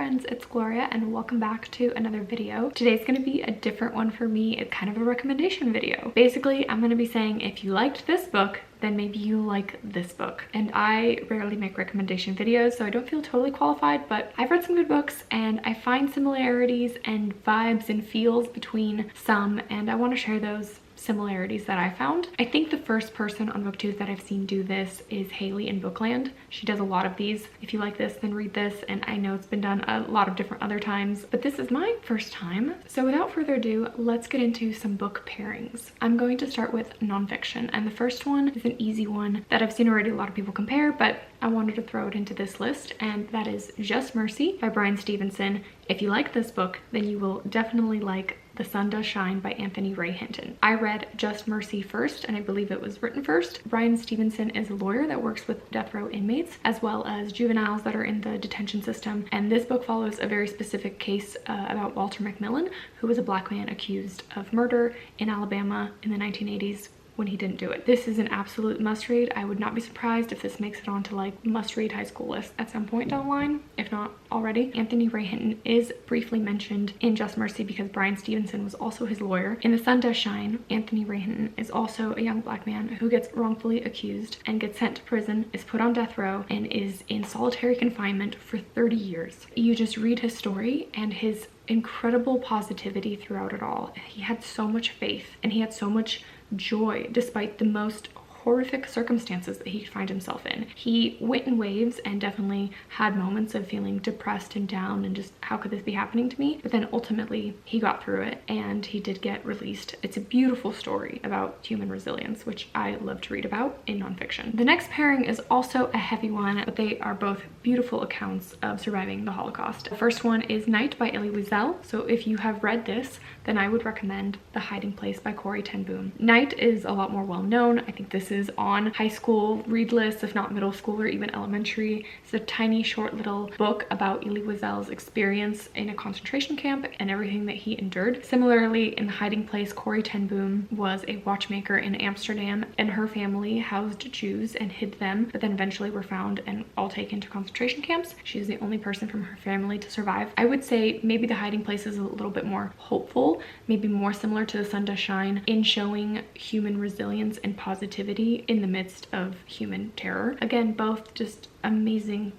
friends, it's Gloria and welcome back to another video. Today's going to be a different one for me. It's kind of a recommendation video. Basically, I'm going to be saying if you liked this book, then maybe you like this book. And I rarely make recommendation videos, so I don't feel totally qualified, but I've read some good books and I find similarities and vibes and feels between some, and I want to share those similarities that I found. I think the first person on BookTube that I've seen do this is Haley in Bookland. She does a lot of these. If you like this, then read this, and I know it's been done a lot of different other times, but this is my first time. So without further ado, let's get into some book pairings. I'm going to start with nonfiction, and the first one is an easy one that I've seen already a lot of people compare, but I wanted to throw it into this list, and that is Just Mercy by Bryan Stevenson. If you like this book, then you will definitely like The Sun Does Shine by Anthony Ray Hinton. I read Just Mercy first, and I believe it was written first. Bryan Stevenson is a lawyer that works with death row inmates, as well as juveniles that are in the detention system. And this book follows a very specific case about Walter McMillan, who was a black man accused of murder in Alabama in the 1980s. When he didn't do it. This is an absolute must read. I would not be surprised if this makes it onto like must read high school list at some point down the line, if not already. Anthony Ray Hinton is briefly mentioned in Just Mercy because Bryan Stevenson was also his lawyer. In The Sun Does Shine, Anthony Ray Hinton is also a young black man who gets wrongfully accused and gets sent to prison, is put on death row, and is in solitary confinement for 30 years. You just read his story and his incredible positivity throughout it all. He had so much faith and he had so much joy despite the most horrific circumstances that he could find himself in. He went in waves and definitely had moments of feeling depressed and down and just, how could this be happening to me? But then ultimately he got through it and he did get released. It's a beautiful story about human resilience, which I love to read about in nonfiction. The next pairing is also a heavy one, but they are both beautiful accounts of surviving the Holocaust. The first one is Night by Elie Wiesel. So if you have read this, then I would recommend The Hiding Place by Corrie ten Boom. Night is a lot more well known. I think this is on high school read lists, if not middle school or even elementary. It's a tiny short little book about Elie Wiesel's experience in a concentration camp and everything that he endured. Similarly, in The Hiding Place, Corrie ten Boom was a watchmaker in Amsterdam, and her family housed Jews and hid them, but then eventually were found and all taken to concentration camps. She's the only person from her family to survive. I would say maybe The Hiding Place is a little bit more hopeful, maybe more similar to The Sun Does Shine in showing human resilience and positivity in the midst of human terror. Again, both just amazing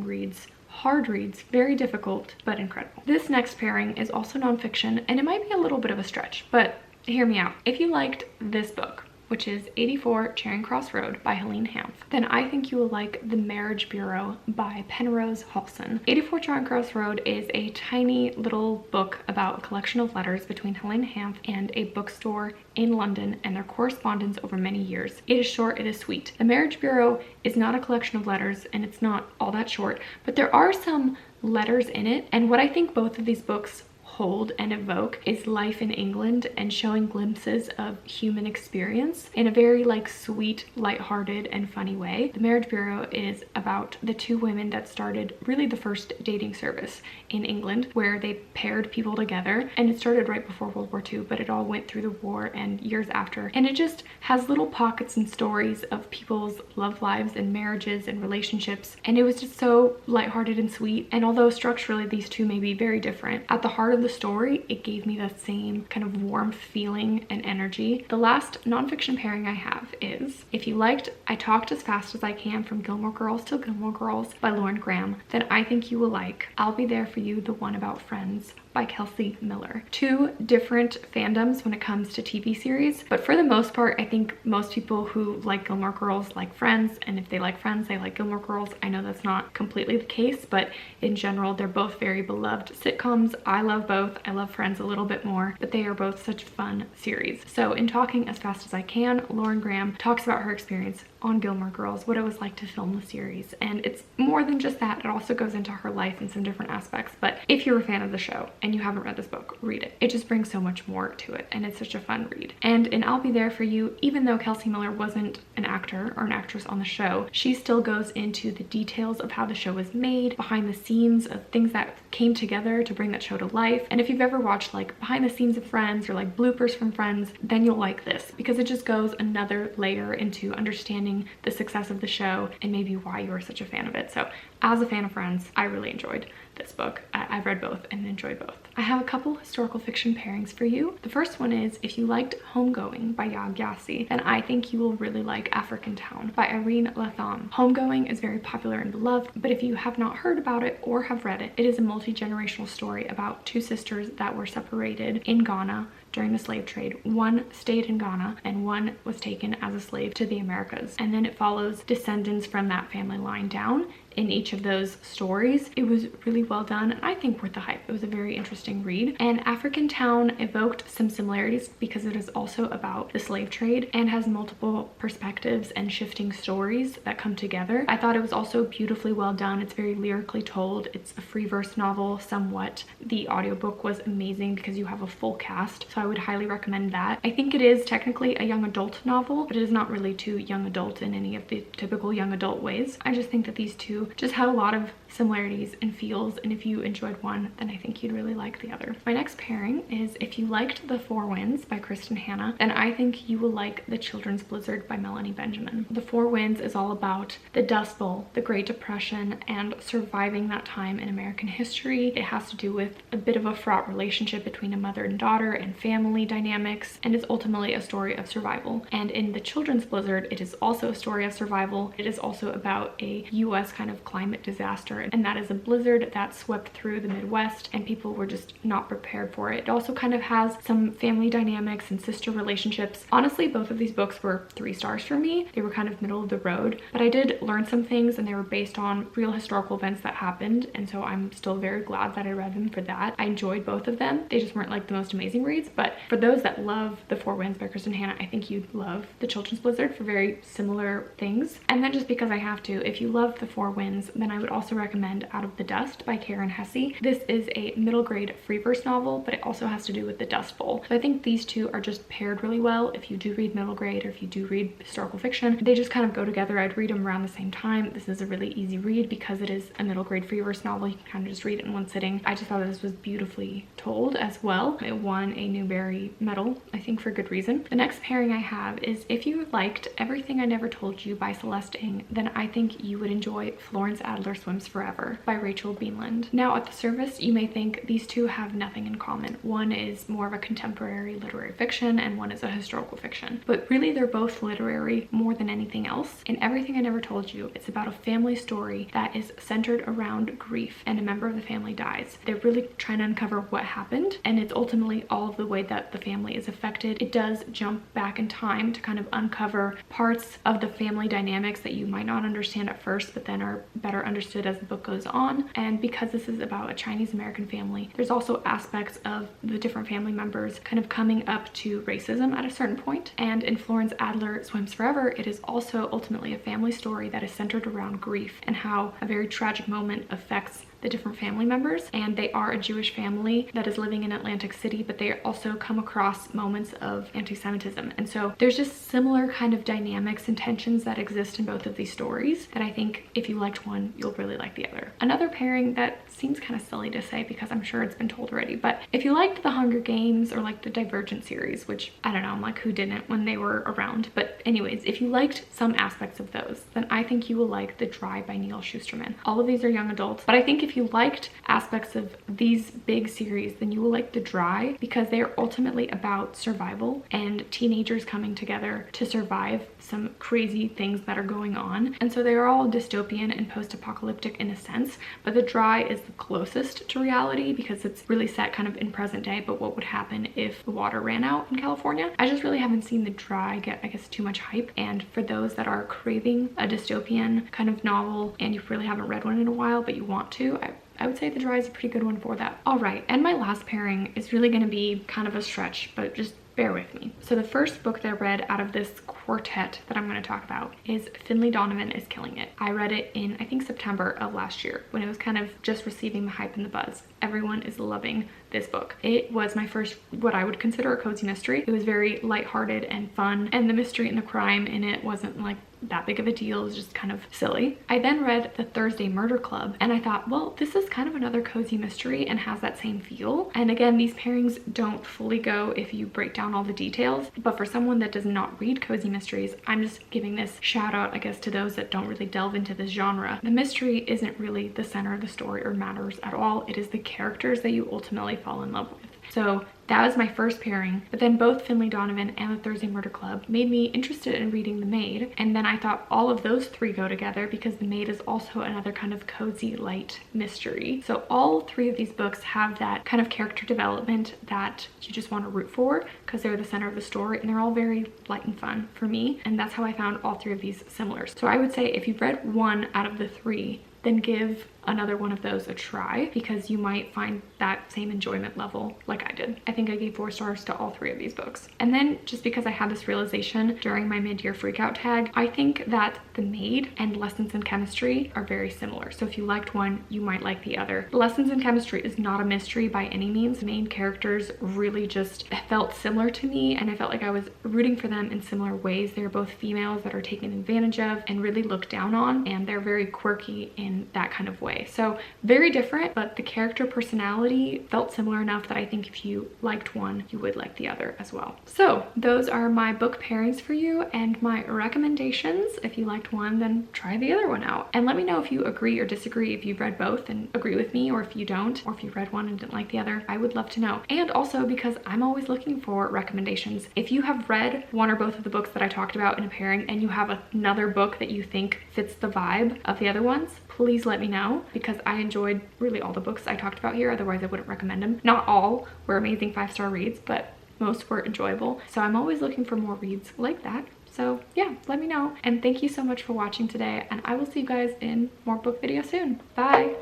reads. Hard reads, very difficult, but incredible. This next pairing is also nonfiction, and it might be a little bit of a stretch, but hear me out. If you liked this book, which is 84 Charing Cross Road by Helene Hanff, then I think you will like The Marriage Bureau by Penrose Halson. 84 Charing Cross Road is a tiny little book about a collection of letters between Helene Hanff and a bookstore in London and their correspondence over many years. It is short, it is sweet. The Marriage Bureau is not a collection of letters and it's not all that short, but there are some letters in it, and what I think both of these books hold and evoke is life in England and showing glimpses of human experience in a very like sweet, lighthearted and funny way. The Marriage Bureau is about the two women that started really the first dating service in England, where they paired people together, and it started right before World War II, but it all went through the war and years after, and it just has little pockets and stories of people's love lives and marriages and relationships, and it was just so lighthearted and sweet. And although structurally these two may be very different, at the heart of the story, it gave me that same kind of warmth feeling and energy. The last nonfiction pairing I have is, if you liked I Talked as Fast as I Can from Gilmore Girls to Gilmore Girls by Lauren Graham, then I think you will like I'll Be There For You, the one about friends by Kelsey Miller. Two different fandoms when it comes to TV series, but for the most part, I think most people who like Gilmore Girls like Friends, and if they like Friends, they like Gilmore Girls. I know that's not completely the case, but in general, they're both very beloved sitcoms. I love both. I love Friends a little bit more, but they are both such fun series. So in Talking as Fast as I Can, Lauren Graham talks about her experience on Gilmore Girls, what it was like to film the series, and it's more than just that. It also goes into her life in some different aspects, but if you're a fan of the show and you haven't read this book, read it. It just brings so much more to it, and it's such a fun read. And in I'll Be There For You, even though Kelsey Miller wasn't an actor or an actress on the show, she still goes into the details of how the show was made, behind the scenes of things that came together to bring that show to life. And if you've ever watched like behind the scenes of Friends or like bloopers from Friends, then you'll like this, because it just goes another layer into understanding the success of the show and maybe why you are such a fan of it. So as a fan of Friends, I really enjoyed this book. I've read both and enjoyed both. I have a couple historical fiction pairings for you. The first one is, if you liked Homegoing by Yaa Gyasi, then I think you will really like Africantown by Irene Latham. Homegoing is very popular and beloved, but if you have not heard about it or have read it, it is a multi-generational story about two sisters that were separated in Ghana during the slave trade. One stayed in Ghana and one was taken as a slave to the Americas. And then it follows descendants from that family line down in each of those stories. It was really well done and I think worth the hype. It was a very interesting read. And Africantown evoked some similarities because it is also about the slave trade and has multiple perspectives and shifting stories that come together. I thought it was also beautifully well done. It's very lyrically told. It's a free verse novel somewhat. The audiobook was amazing because you have a full cast, so I would highly recommend that. I think it is technically a young adult novel, but it is not really too young adult in any of the typical young adult ways. I just think that these two just had a lot of similarities and feels, and if you enjoyed one, then I think you'd really like the other. My next pairing is, if you liked The Four Winds by Kristen Hanna, then I think you will like The Children's Blizzard by Melanie Benjamin. The Four Winds is all about the Dust Bowl, the Great Depression, and surviving that time in American history. It has to do with a bit of a fraught relationship between a mother and daughter and family dynamics, and is ultimately a story of survival. And in The Children's Blizzard, it is also a story of survival. It is also about a US kind of climate disaster, and that is a blizzard that swept through the Midwest and people were just not prepared for it. It also kind of has some family dynamics and sister relationships. Honestly, both of these books were 3 stars for me. They were kind of middle of the road, but I did learn some things and they were based on real historical events that happened, and so I'm still very glad that I read them for that. I enjoyed both of them. They just weren't like the most amazing reads, but for those that love The Four Winds by Kristen Hanna, I think you'd love The Children's Blizzard for very similar things. And then just because I have to, if you love The Four Winds, then I would also recommend Out of the Dust by Karen Hesse. This is a middle grade free verse novel, but it also has to do with the Dust Bowl. So I think these two are just paired really well. If you do read middle grade or if you do read historical fiction, they just kind of go together. I'd read them around the same time. This is a really easy read because it is a middle grade free verse novel. You can kind of just read it in one sitting. I just thought this was beautifully told as well. It won a Newbery medal, I think for good reason. The next pairing I have is, if you liked Everything I Never Told You by Celeste Ng, then I think you would enjoy Florence Adler Swims Forever by Rachel Beanland. Now at the surface, you may think these two have nothing in common. One is more of a contemporary literary fiction and one is a historical fiction, but really they're both literary more than anything else. In Everything I Never Told You, it's about a family story that is centered around grief and a member of the family dies. They're really trying to uncover what happened, and it's ultimately all of the way that the family is affected. It does jump back in time to kind of uncover parts of the family dynamics that you might not understand at first, but then are better understood as the book goes on. And because this is about a Chinese American family, there's also aspects of the different family members kind of coming up to racism at a certain point. And in Florence Adler Swims Forever, it is also ultimately a family story that is centered around grief and how a very tragic moment affects the different family members. And they are a Jewish family that is living in Atlantic City, but they also come across moments of anti-Semitism. And so there's just similar kind of dynamics and tensions that exist in both of these stories that I think if you liked one, you'll really like the other. Another pairing that seems kind of silly to say because I'm sure it's been told already, but if you liked the Hunger Games or like the Divergent series, which I don't know, I'm like, who didn't when they were around? But anyways, if you liked some aspects of those, then I think you will like The Dry by Neil Shusterman. All of these are young adults, but I think if you liked aspects of these big series, then you will like The Dry because they are ultimately about survival and teenagers coming together to survive some crazy things that are going on. And so they are all dystopian and post-apocalyptic in a sense, but The Dry is the closest to reality because it's really set kind of in present day, but what would happen if the water ran out in California? I just really haven't seen The Dry get, I guess, too much hype. And for those that are craving a dystopian kind of novel and you really haven't read one in a while, but you want to, I would say The Dry is a pretty good one for that. All right, and my last pairing is really going to be kind of a stretch, but just bear with me. So the first book that I read out of this quartet that I'm going to talk about is Finlay Donovan is Killing It. I read it in, I think, September of last year when it was kind of just receiving the hype and the buzz. Everyone is loving this book. It was my first, what I would consider a cozy mystery. It was very lighthearted and fun, and the mystery and the crime in it wasn't like that big of a deal. It was just kind of silly. I then read The Thursday Murder Club and I thought, well, this is kind of another cozy mystery and has that same feel. And again, these pairings don't fully go if you break down all the details, but for someone that does not read cozy mysteries. I'm just giving this shout out, I guess, to those that don't really delve into this genre. The mystery isn't really the center of the story or matters at all. It is the characters that you ultimately fall in love with. So that was my first pairing, but then both Finlay Donovan and the Thursday Murder Club made me interested in reading The Maid, and then I thought all of those three go together because The Maid is also another kind of cozy light mystery. So all three of these books have that kind of character development that you just want to root for because they're the center of the story, and they're all very light and fun for me, and that's how I found all three of these similar. So I would say if you've read one out of the three, then give another one of those a try because you might find that same enjoyment level like I did. I think I gave 4 stars to all three of these books. And then just because I had this realization during my mid-year freakout tag, I think that The Maid and Lessons in Chemistry are very similar. So if you liked one, you might like the other. Lessons in Chemistry is not a mystery by any means. The main characters really just felt similar to me, and I felt like I was rooting for them in similar ways. They're both females that are taken advantage of and really looked down on, and they're very quirky in that kind of way. So very different, but the character personality felt similar enough that I think if you liked one, you would like the other as well. So those are my book pairings for you and my recommendations. If you liked one, then try the other one out. And let me know if you agree or disagree, if you've read both and agree with me, or if you don't, or if you read one and didn't like the other. I would love to know. And also because I'm always looking for recommendations. If you have read one or both of the books that I talked about in a pairing and you have another book that you think fits the vibe of the other ones, please let me know because I enjoyed really all the books I talked about here. Otherwise I wouldn't recommend them. Not all were amazing 5-star reads, but most were enjoyable. So I'm always looking for more reads like that. So yeah, let me know. And thank you so much for watching today, and I will see you guys in more book videos soon. Bye.